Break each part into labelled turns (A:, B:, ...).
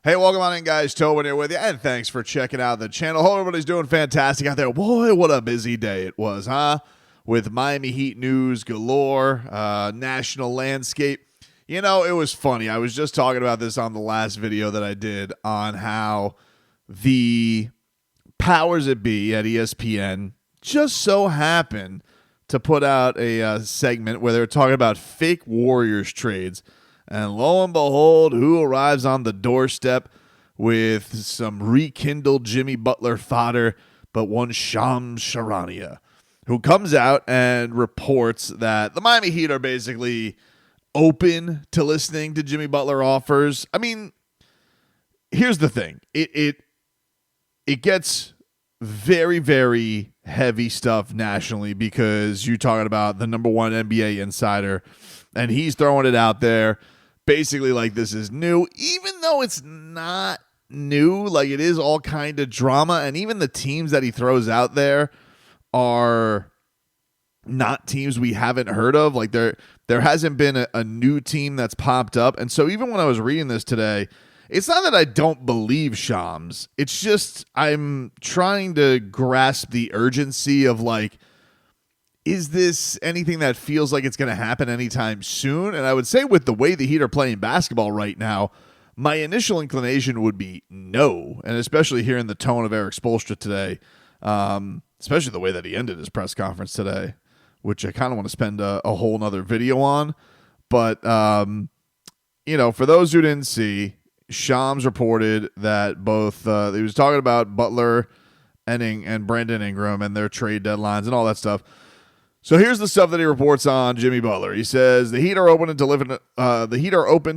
A: Hey, welcome on in, guys. Tobin here with you, and thanks for checking out the channel. Hope everybody's doing fantastic out there. Boy, what a busy day it was, huh? With Miami Heat news galore, national landscape. You know, it was funny. I was just talking about this on the last video that I did on how the powers that be at ESPN just so happened to put out a segment where they were talking about fake Warriors trades. And lo and behold, who arrives on the doorstep with some rekindled Jimmy Butler fodder, but one Charania, who comes out and reports that the Miami Heat are basically open to listening to Jimmy Butler offers. I mean, here's the thing. It gets very, very heavy stuff nationally because you're talking about the number one NBA insider, and he's throwing it out there basically like this is new, even though it's not new. Like, it is all kind of drama, and even the teams that he throws out there are not teams we haven't heard of. Like, there hasn't been a new team that's popped up. And so even when I was reading this today, it's not that I don't believe Shams. It's just I'm trying to grasp the urgency of, like, is this anything that feels like it's going to happen anytime soon? And I would say with the way the Heat are playing basketball right now, my initial inclination would be no. And especially hearing the tone of Erik Spoelstra today, especially the way that he ended his press conference today, which I kind of want to spend a whole nother video on. But, you know, for those who didn't see, Shams reported that both he was talking about Butler and Brandon Ingram and their trade deadlines and all that stuff. So here's the stuff that he reports on Jimmy Butler. He says the Heat are open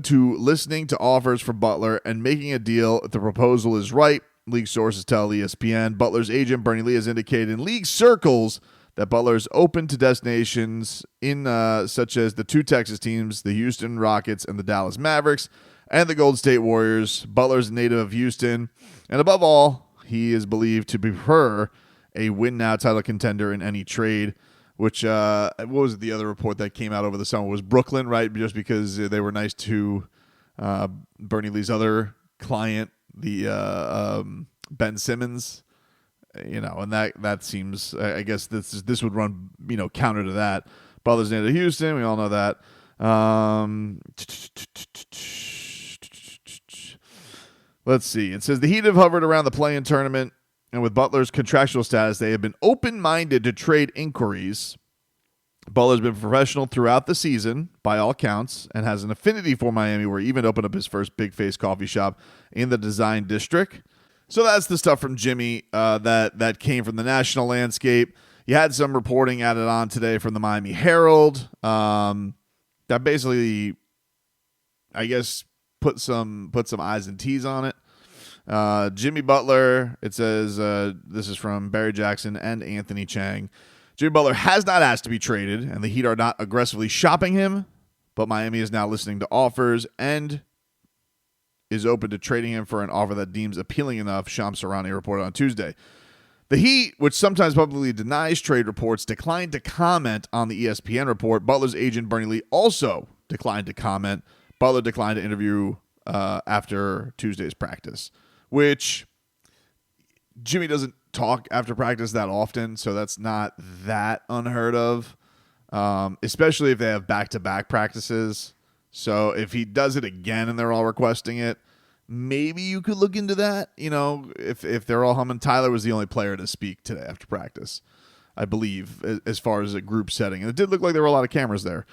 A: to listening to offers for Butler and making a deal if the proposal is right. League sources tell ESPN. Butler's agent Bernie Lee has indicated in league circles that Butler is open to destinations in such as the two Texas teams, the Houston Rockets and the Dallas Mavericks, and the Golden State Warriors. Butler's a native of Houston, and above all, he is believed to prefer a win-now title contender in any trade. Which, what was the other report that came out over the summer? Was Brooklyn, right? Just because they were nice to Bernie Lee's other client, the Ben Simmons, you know, and that seems, I guess this would run, you know, counter to that. Butler's native to Houston, we all know that. Let's see. It says the Heat have hovered around the play-in tournament, and with Butler's contractual status, they have been open-minded to trade inquiries. Butler's been professional throughout the season, by all counts, and has an affinity for Miami, where he even opened up his first Big Face coffee shop in the Design District. So that's the stuff from Jimmy that came from the national landscape. You had some reporting added on today from the Miami Herald that basically, I guess, put some I's and T's on it. Jimmy Butler, it says, this is from Barry Jackson and Anthony Chang. Jimmy Butler has not asked to be traded, and the Heat are not aggressively shopping him, but Miami is now listening to offers and is open to trading him for an offer that deems appealing enough, Shams Charania reported on Tuesday. The Heat, which sometimes publicly denies trade reports, declined to comment on the ESPN report. Butler's agent, Bernie Lee, also declined to comment. Butler declined to interview after Tuesday's practice, which Jimmy doesn't talk after practice that often, so that's not that unheard of, especially if they have back-to-back practices. So if he does it again and they're all requesting it, maybe you could look into that. You know, if they're all humming. Tyler was the only player to speak today after practice, I believe, as far as a group setting. And it did look like there were a lot of cameras there.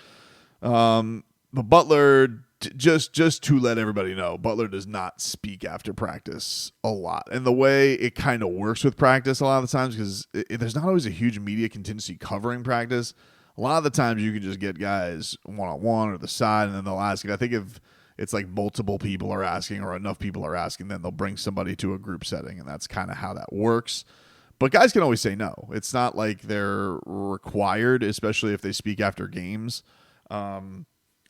A: But Butler, just to let everybody know, Butler does not speak after practice a lot. And the way it kind of works with practice a lot of the times, because there's not always a huge media contingency covering practice, a lot of the times you can just get guys one-on-one or the side, and then they'll ask it. I think if it's like multiple people are asking or enough people are asking, then they'll bring somebody to a group setting, and that's kind of how that works. But guys can always say no. It's not like they're required, especially if they speak after games.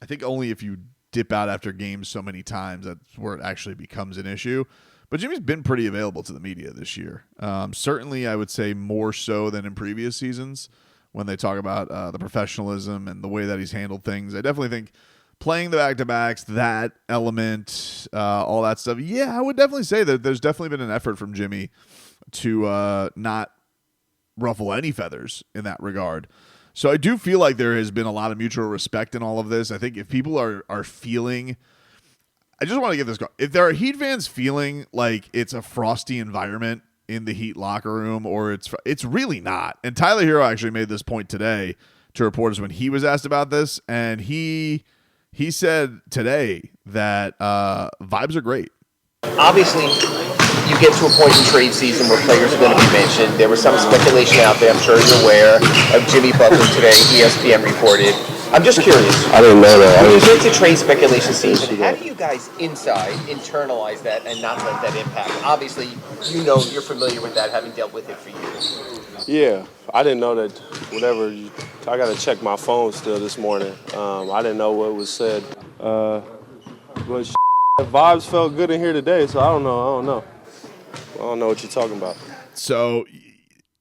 A: I think only if you dip out after games so many times, that's where it actually becomes an issue. But Jimmy's been pretty available to the media this year. Certainly, I would say more so than in previous seasons when they talk about the professionalism and the way that he's handled things. I definitely think playing the back-to-backs, that element, all that stuff. Yeah, I would definitely say that there's definitely been an effort from Jimmy to not ruffle any feathers in that regard. So I do feel like there has been a lot of mutual respect in all of this. I think if people are feeling, I just want to get this going. If there are Heat fans feeling like it's a frosty environment in the Heat locker room, or it's really not. And Tyler Herro actually made this point today to reporters when he was asked about this, and he said today that vibes are great.
B: Obviously, you get to a point in trade season where players are going to be mentioned. There was some speculation out there, I'm sure you're aware, of Jimmy Butler today, ESPN reported. I'm just curious.
C: I didn't know that.
B: When you get to trade speculation season, how do you guys internalize that and not let that impact? Obviously, you're familiar with that, having dealt with it for years.
C: Yeah, I didn't know that I got to check my phone still this morning. I didn't know what was said. But vibes felt good in here today, so I don't know. I don't know what you're talking about.
A: So,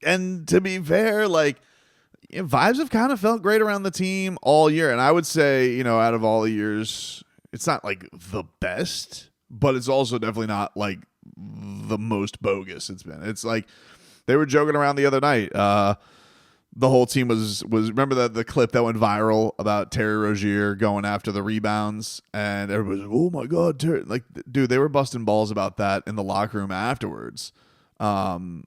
A: and to be fair, like, vibes have kind of felt great around the team all year. And I would say, out of all the years, it's not like the best, but it's also definitely not like the most bogus it's been. It's like they were joking around the other night. The whole team was remember the clip that went viral about Terry Rozier going after the rebounds, and everybody's like, oh my God, Terry. Like, dude, they were busting balls about that in the locker room afterwards. For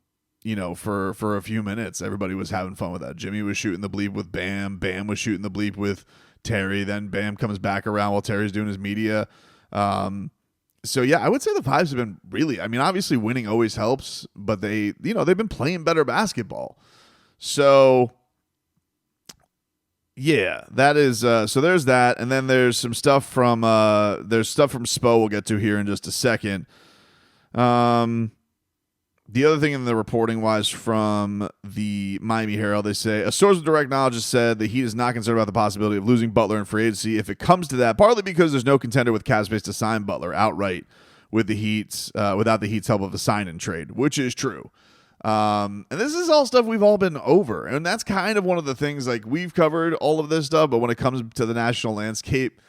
A: a few minutes, everybody was having fun with that. Jimmy was shooting the bleep with Bam. Bam was shooting the bleep with Terry. Then Bam comes back around while Terry's doing his media. So yeah, I would say the vibes have been really, obviously winning always helps, but they've been playing better basketball. So yeah, that is, so there's that. And then there's some stuff from Spo we'll get to here in just a second. The other thing in the reporting wise from the Miami Herald, they say a source with direct knowledge has said the Heat is not concerned about the possibility of losing Butler in free agency if it comes to that, partly because there's no contender with cap space to sign Butler outright with the Heat's without the Heat's help of a sign and trade, which is true. And this is all stuff we've all been over, and that's kind of one of the things, like, we've covered all of this stuff, but when it comes to the national landscape,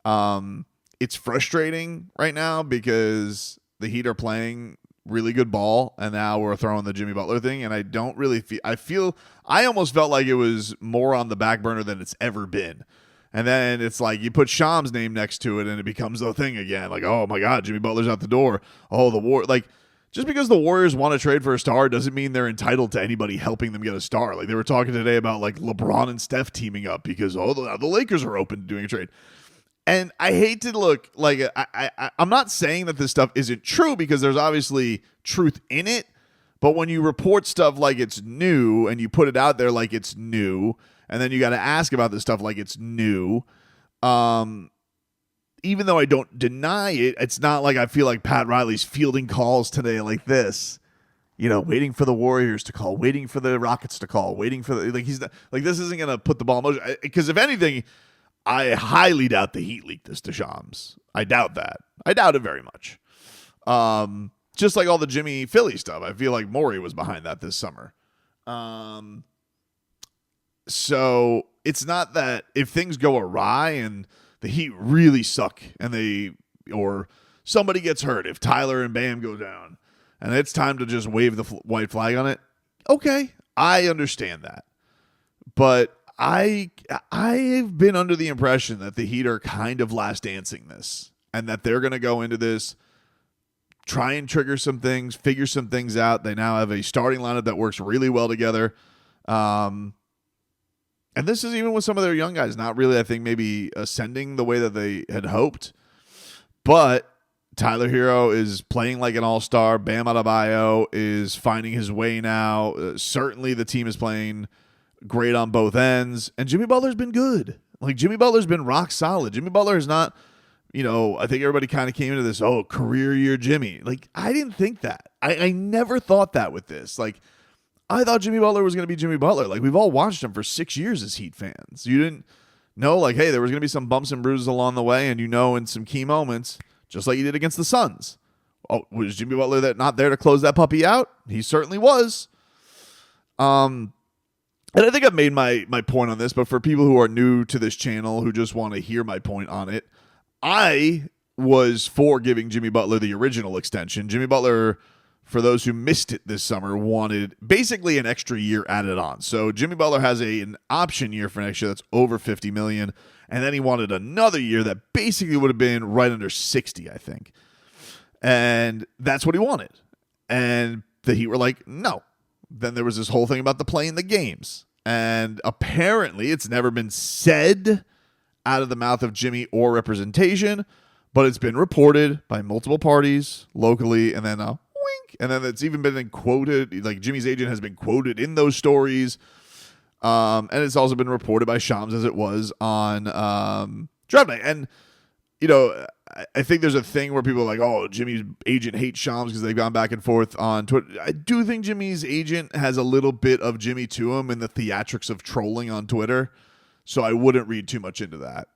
A: it's frustrating right now because the Heat are playing really good ball, and now we're throwing the Jimmy Butler thing, and I don't really I almost felt like it was more on the back burner than it's ever been. And then it's like you put Sham's name next to it and it becomes the thing again. Like, oh my God, Jimmy Butler's out the door. Oh, just because the Warriors want to trade for a star doesn't mean they're entitled to anybody helping them get a star. Like, they were talking today about like LeBron and Steph teaming up because the Lakers are open to doing a trade. And I hate to look like I'm not saying that this stuff isn't true, because there's obviously truth in it. But when you report stuff like it's new and you put it out there like it's new, and then you got to ask about this stuff like it's new, even though I don't deny it, it's not like I feel like Pat Riley's fielding calls today like this. Waiting for the Warriors to call, waiting for the Rockets to call, waiting for he's not, like, this isn't going to put the ball in motion. Because if anything, I highly doubt the Heat leaked this to Shams. I doubt that. I doubt it very much. Just like all the Jimmy Philly stuff, I feel like Morey was behind that this summer. So it's not that if things go awry and the Heat really suck or somebody gets hurt, if Tyler and Bam go down and it's time to just wave the white flag on it, okay, I understand that. But I've been under the impression that the Heat are kind of last dancing this, and that they're going to go into this, try and trigger some things, figure some things out. They now have a starting lineup that works really well together. And this is even with some of their young guys not really, I think, maybe ascending the way that they had hoped. But Tyler Herro is playing like an all-star. Bam Adebayo is finding his way now. Certainly the team is playing great on both ends. And Jimmy Butler's been good. Like, Jimmy Butler's been rock solid. Jimmy Butler is not, I think everybody kind of came into this, career year Jimmy. Like, I didn't think that. I never thought that with this. Like, I thought Jimmy Butler was going to be Jimmy Butler. Like, we've all watched him for 6 years as Heat fans. You didn't know, like, hey, there was going to be some bumps and bruises along the way, and in some key moments, just like he did against the Suns. Oh, was Jimmy Butler not there to close that puppy out? He certainly was. and I think I've made my point on this, but for people who are new to this channel who just want to hear my point on it, I was for giving Jimmy Butler the original extension. Jimmy Butler, for those who missed it this summer, wanted basically an extra year added on. So Jimmy Butler has an option year for next year that's over $50 million, and then he wanted another year that basically would have been right under 60, I think. And that's what he wanted. And the Heat were like, no. Then there was this whole thing about the playing the games. And apparently it's never been said out of the mouth of Jimmy or representation, but it's been reported by multiple parties locally, and then a wink. And then it's even been quoted, like Jimmy's agent has been quoted in those stories. And it's also been reported by Shams as it was on Draft Night. And, you know, I think there's a thing where people are like, oh, Jimmy's agent hates Shams because they've gone back and forth on Twitter. I do think Jimmy's agent has a little bit of Jimmy to him in the theatrics of trolling on Twitter. So I wouldn't read too much into that.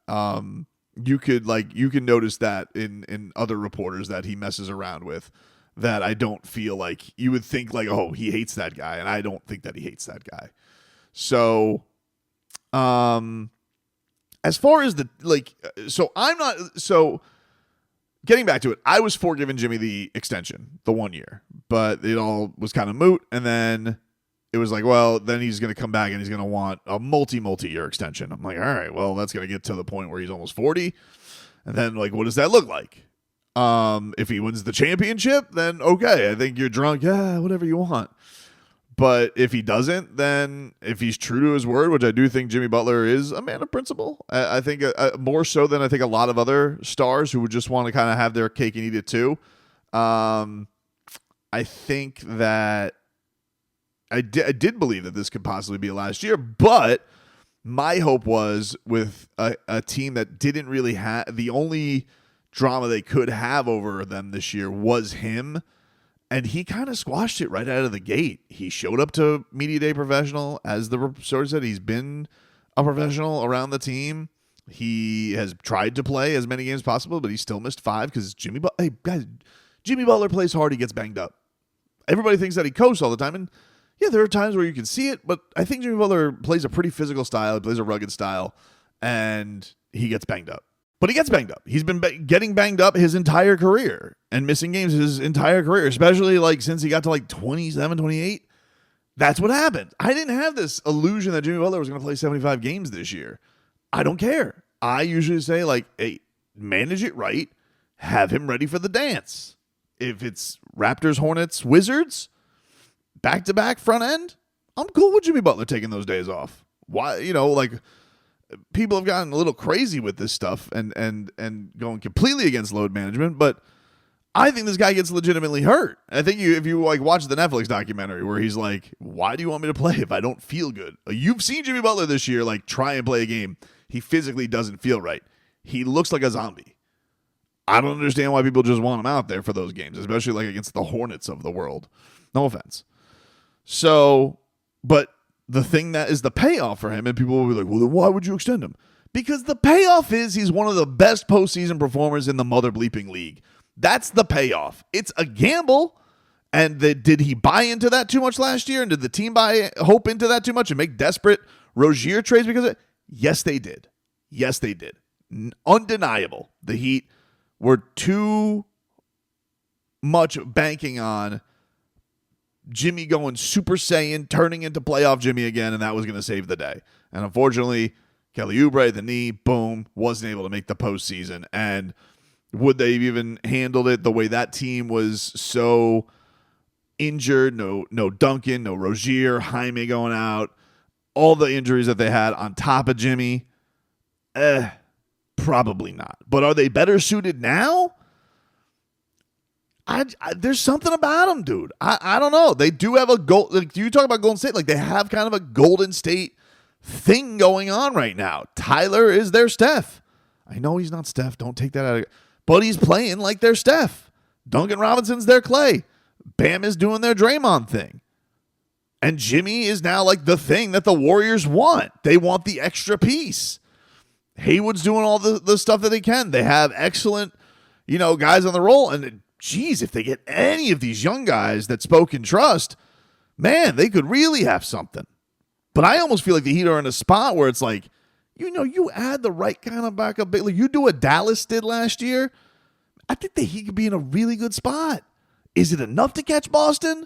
A: You can notice that in other reporters that he messes around with, that I don't feel like you would think like, oh, he hates that guy. And I don't think that he hates that guy. So, as far as getting back to it, I was for giving Jimmy the extension, the 1 year, but it all was kind of moot. And then it was like, well, then he's going to come back and he's going to want a multi-year extension. I'm like, all right, well, that's going to get to the point where he's almost 40. And then, like, what does that look like? If he wins the championship, then okay, I think you're drunk. Yeah, whatever you want. But if he doesn't, then if he's true to his word, which I do think Jimmy Butler is a man of principle, I think more so than I think a lot of other stars who would just want to kind of have their cake and eat it too. I think that I did believe that this could possibly be last year, but my hope was with a team that didn't really have, the only drama they could have over them this year was him. And he kind of squashed it right out of the gate. He showed up to Media Day professional. As the reporter said, he's been a professional around the team. He has tried to play as many games as possible, but he still missed 5 because Jimmy Butler plays hard. He gets banged up. Everybody thinks that he coasts all the time. And yeah, there are times where you can see it, but I think Jimmy Butler plays a pretty physical style. He plays a rugged style, and he gets banged up. But he gets banged up. He's been getting banged up his entire career and missing games his entire career, especially like since he got to like 27, 28. That's what happened. I didn't have this illusion that Jimmy Butler was going to play 75 games this year. I don't care. I usually say like, hey, manage it right. Have him ready for the dance. If it's Raptors, Hornets, Wizards, back-to-back front end, I'm cool with Jimmy Butler taking those days off. Why, people have gotten a little crazy with this stuff and going completely against load management, but I think this guy gets legitimately hurt. I think if you watch the Netflix documentary where he's like, why do you want me to play if I don't feel good? You've seen Jimmy Butler this year try and play a game. He physically doesn't feel right. He looks like a zombie. I don't understand why people just want him out there for those games, especially against the Hornets of the world. No offense. So, but the thing that is the payoff for him, and people will be like, well, then why would you extend him? Because the payoff is he's one of the best postseason performers in the mother bleeping league. That's the payoff. It's a gamble. And did he buy into that too much last year? And did the team hope into that too much and make desperate Rozier trades because of it? Yes, they did. Yes, they did. Undeniable. The Heat were too much banking on Jimmy going Super Saiyan, turning into playoff Jimmy again, and that was going to save the day. And unfortunately, Kelly Oubre, the knee, boom, wasn't able to make the postseason. And would they have even handled it the way that team was so injured? No Duncan, no Rozier, Jaime going out, all the injuries that they had on top of Jimmy. Probably not. But are they better suited now? There's something about them, dude. I don't know. They do have a goal. You talk about Golden State, they have kind of a Golden State thing going on right now. Tyler is their Steph. I know he's not Steph. Don't take that out of it. But he's playing like they're Steph. Duncan Robinson's their Clay. Bam is doing their Draymond thing. And Jimmy is now the thing that the Warriors want. They want the extra piece. Haywood's doing all the stuff that they can. They have excellent, guys on the roll. And geez, if they get any of these young guys that Spoke and trust, man, they could really have something. But I almost feel like the Heat are in a spot where it's like, you add the right kind of backup. Like you do what Dallas did last year. I think that he could be in a really good spot. Is it enough to catch Boston?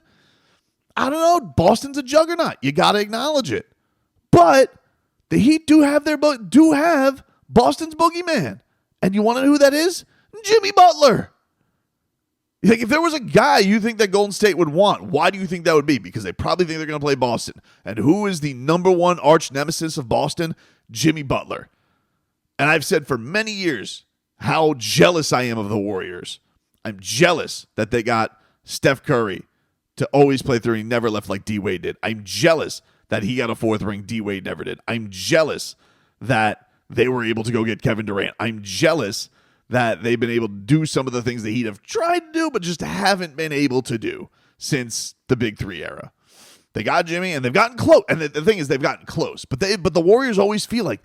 A: I don't know. Boston's a juggernaut. You got to acknowledge it. But the Heat do have Boston's boogeyman. And you want to know who that is? Jimmy Butler. Like, if there was a guy you think that Golden State would want, why do you think that would be? Because they probably think they're going to play Boston. And who is the number one arch nemesis of Boston? Jimmy Butler. And I've said for many years how jealous I am of the Warriors. I'm jealous that they got Steph Curry to always play through. He never left like D-Wade did. I'm jealous that he got a fourth ring D-Wade never did. I'm jealous that they were able to go get Kevin Durant. I'm jealous that they've been able to do some of the things the Heat have tried to do, but just haven't been able to do since the Big Three era. They got Jimmy, and they've gotten close. And the thing is, they've gotten close. But the Warriors always feel like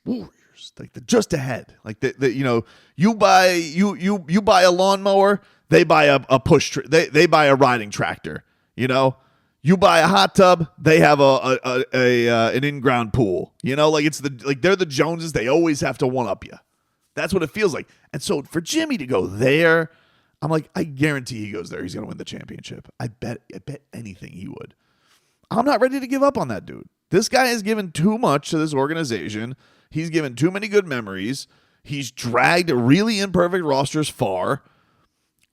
A: Warriors, like they're just ahead. Like you buy a lawnmower, they buy a push. They buy a riding tractor. You buy a hot tub, they have an in-ground pool. Like they're the Joneses. They always have to one up you. That's what it feels like. And so for Jimmy to go there, I'm like, I guarantee he goes there. He's going to win the championship. I bet anything he would. I'm not ready to give up on that dude. This guy has given too much to this organization. He's given too many good memories. He's dragged really imperfect rosters far.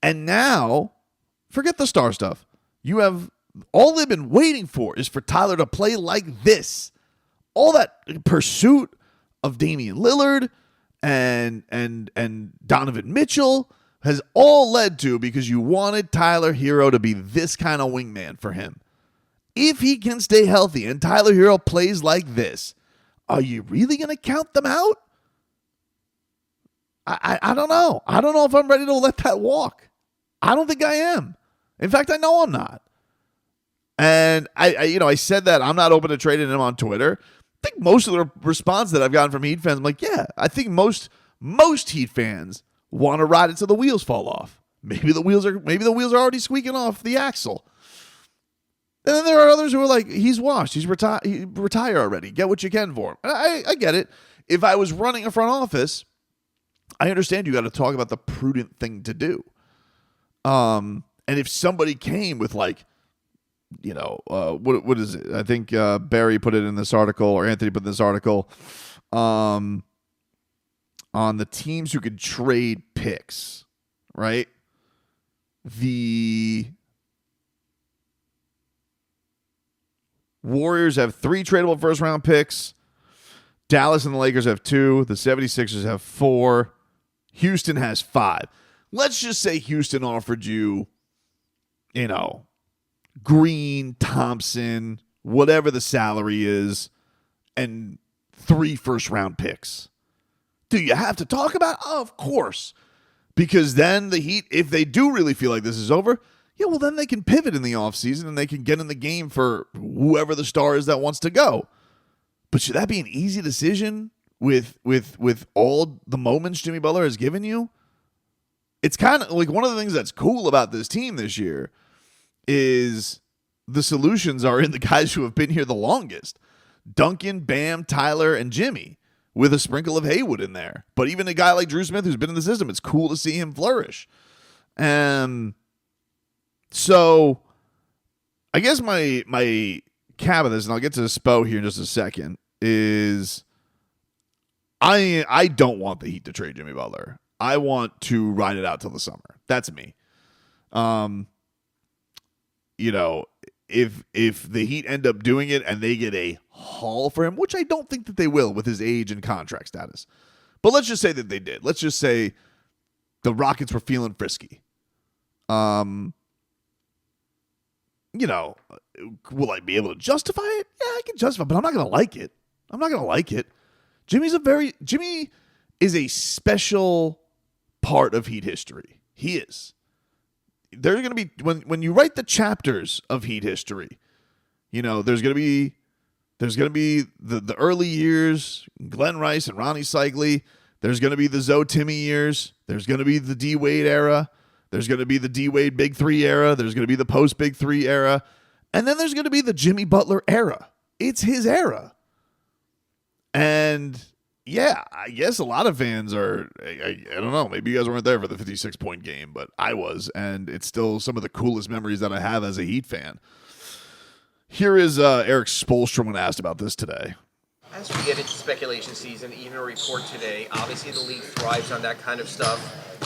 A: And now, forget the star stuff. You have all they've been waiting for is for Tyler to play like this. All that pursuit of Damian Lillard and Donovan Mitchell has all led to because you wanted Tyler Herro to be this kind of wingman for him. If he can stay healthy and Tyler Herro plays like this, are you really going to count them out? I don't know. I don't know if I'm ready to let that walk. I don't think I am. In fact, I know I'm not. And I said that I'm not open to trading him on Twitter. I think most of the response that I've gotten from Heat fans, I'm like, yeah, I think most Heat fans want to ride it till the wheels fall off. Maybe the wheels are already squeaking off the axle. And then there are others who are like, he's washed. He retire already. Get what you can for him. I get it. If I was running a front office, I understand you got to talk about the prudent thing to do. And if somebody came with like, what is it? I think Barry put it in this article, or Anthony put in this article, on the teams who could trade picks, right? The Warriors have 3 tradable first-round picks. Dallas and the Lakers have 2. The 76ers have 4. Houston has 5. Let's just say Houston offered you, Green, Thompson, whatever the salary is, and 3 first-round picks. Do you have to talk about it? Oh, of course. Because then the Heat, if they do really feel like this is over, yeah, well, then they can pivot in the offseason and they can get in the game for whoever the star is that wants to go. But should that be an easy decision with all the moments Jimmy Butler has given you? It's kind of like one of the things that's cool about this team this year is the solutions are in the guys who have been here the longest. Duncan, Bam, Tyler, and Jimmy, with a sprinkle of Haywood in there. But even a guy like Drew Smith who's been in the system, it's cool to see him flourish. So I guess my cap of this, and I'll get to the Spo here in just a second, is I don't want the Heat to trade Jimmy Butler. I want to ride it out till the summer. That's me. If the Heat end up doing it and they get a haul for him, which I don't think that they will with his age and contract status. But let's just say that they did. Let's just say the Rockets were feeling frisky. Will I be able to justify it? Yeah, I can justify it, but I'm not going to like it. I'm not going to like it. Jimmy is a special part of Heat history. He is. There's going to be, when you write the chapters of Heat history, there's going to be the early years, Glenn Rice and Ronnie Cycli. There's going to be the Zoe Timmy years. There's going to be the D-Wade era. There's going to be the D-Wade Big Three era. There's going to be the post-Big Three era. And then there's going to be the Jimmy Butler era. it's his era. And yeah, I guess a lot of fans are, I don't know, maybe you guys weren't there for the 56-point game, but I was, and it's still some of the coolest memories that I have as a Heat fan. Here is Erik Spoelstra when asked about this today.
B: As we get into speculation season, even a report today, obviously the league thrives on that kind of stuff.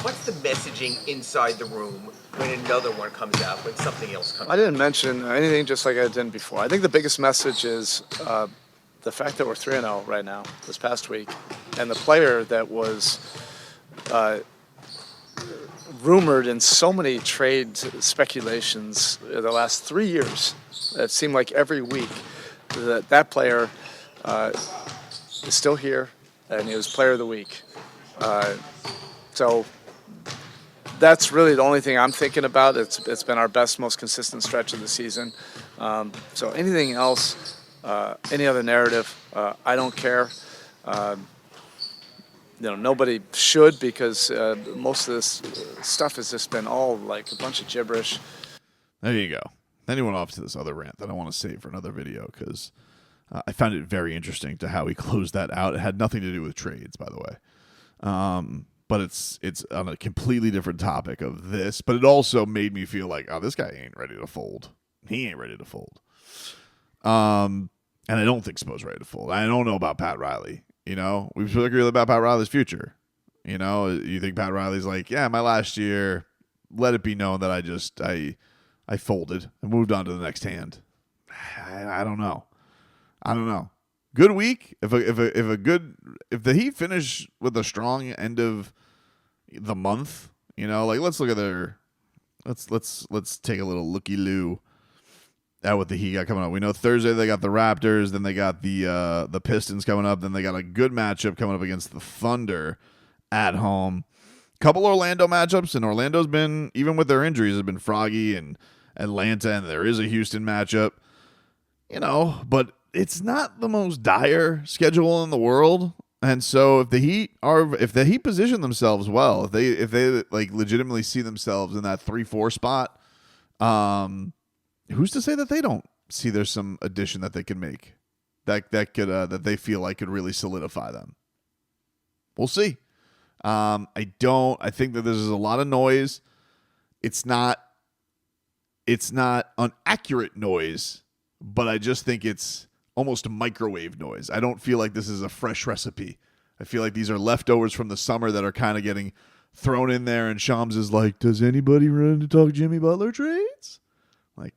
B: What's the messaging inside the room when another one comes out, when something else comes out?
D: I didn't mention anything just like I did before. I think the biggest message is the fact that we're 3-0 right now, this past week, and the player that was rumored in so many trade speculations the last 3 years. It seemed like every week that player is still here, and he was player of the week. So that's really the only thing I'm thinking about. It's been our best, most consistent stretch of the season. So anything else, any other narrative, I don't care. Nobody should, because most of this stuff has just been all like a bunch of gibberish.
A: There you go. Then he went off to this other rant that I want to save for another video, because I found it very interesting to how he closed that out. It had nothing to do with trades, by the way. But it's on a completely different topic of this. But it also made me feel like, oh, this guy ain't ready to fold. He ain't ready to fold. And I don't think Spo's ready to fold. I don't know about Pat Riley. We've spoken really about Pat Riley's future. You think Pat Riley's like, yeah, my last year, let it be known that I folded and moved on to the next hand. I don't know. Good week. If the Heat finish with a strong end of the month, let's look at let's take a little looky-loo at what the Heat got coming up. We know Thursday they got the Raptors, then they got the Pistons coming up, then they got a good matchup coming up against the Thunder at home. Couple Orlando matchups, and Orlando's been, even with their injuries, have been froggy, and Atlanta, and there is a Houston matchup. But it's not the most dire schedule in the world. And so if the Heat position themselves well, if they like legitimately see themselves in that 3-4 spot, who's to say that they don't see there's some addition that they can make that could that they feel like could really solidify them? We'll see. I think that there's a lot of noise. It's not inaccurate noise, but I just think it's almost microwave noise. I don't feel like this is a fresh recipe. I feel like these are leftovers from the summer that are kind of getting thrown in there, and Shams is like, does anybody run to talk Jimmy Butler trades? Like,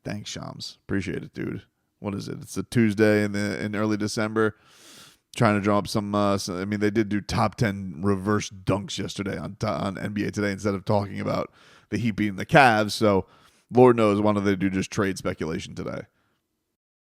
A: thanks, Shams. Appreciate it, dude. What is it? It's a Tuesday in early December. Trying to draw up some they did do top 10 reverse dunks yesterday on NBA Today instead of talking about the Heat beating the Cavs. So Lord knows why don't they do just trade speculation today.